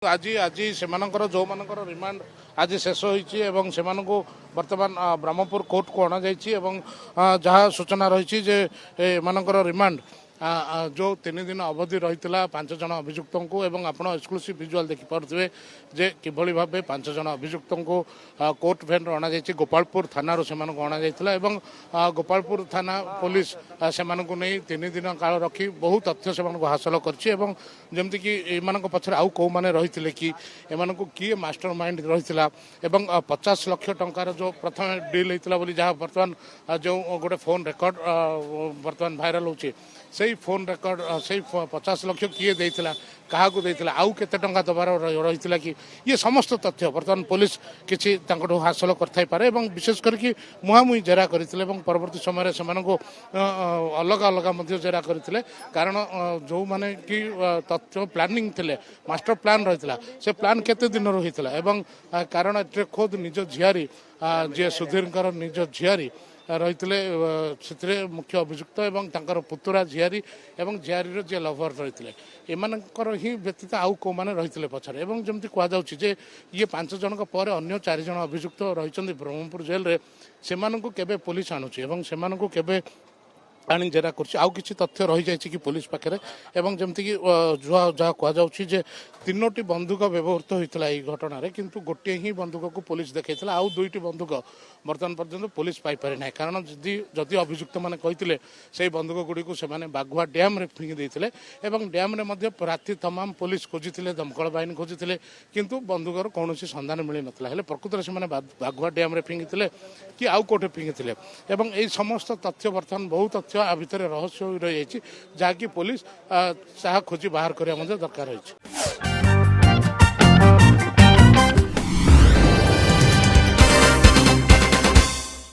आज आज से जो मानकर रिमांड आज शेष होती बर्तमान ब्रह्मपुर कोर्ट को अणा जहाँ सूचना रही एमर रिमांड जो 3 दिन अवधि रही 5 जन अभियुक्त को एवं आप एक्सक्लूसिव विजुअल देखिपे जे किभली भाव 5 जन अभियुक्त को कोर्ट भैन अणा गोपालपुर थाना से अणा गोपालपुर थाना पुलिस से नहीं 3 दिन काल रखी बहुत तथ्य से हासिल करमती कि एम पचर आउ कौ मैंने रही कि एम किए मास्टर माइंड रही 50 लाख टंकार जो प्रथम डील होता जहाँ बर्तमान जो गोटे फोन रेकर्ड बर्तमान भाइराल होची से फोन रेकर्ड से 50 लाख किए देता क्या आउ के दबार रही कि ये समस्त तथ्य बर्तमान पुलिस किसी हासिल कर विशेष करके मुहांमुही जेरा करते परवर्ती समय से अलग अलग जेरा करते कारण जो मैंने कि तथ्य प्लानिंग थे मास्टर प्लान रही से प्लान केते दिन रही कारण खोद निज झियारी जी सुधीर निज झियारी रही मुख्य अभियुक्त एवं पुतुरा झियारी एवं झियारी जी लभर रही एमकर ही व्यतीत आउ कौ मैंने रही पछरे जमी कहुचे ये 5 जन पर अन्य 4 जन अभियुक्त रही ब्रह्मपुर जेल रे से पुलिस आणुची से आनी जेरा कर तथ्य रही जाए कि पुलिस पाखे जमती कि जहाँ कहुचे 3टी बंदूक व्यवहृत होता है घटना किंतु गोटे ही बंदूक को पुलिस देखा आउ 2टी बंदूक बर्तमान पर्यंत पुलिस पाई ना कारण जदि अभियुक्त मैंने कहते से बंदूक गुड़ी को बाघुआ डैम रे फिंगी देते डैम रे राति तमाम पुलिस खोजी दमकल बाहिनी खोजी किंतु बंदूकर कौन सन्धान मिल ना प्रकृत से बाघुआ डैम रे फिंगी कि आउ कौटे फिंगी समस्त तथ्य बर्तमान बहुत तथ्य आ भितर रहस्य रही जहाँकि पुलिस खोजी बाहर करने दरकार रही।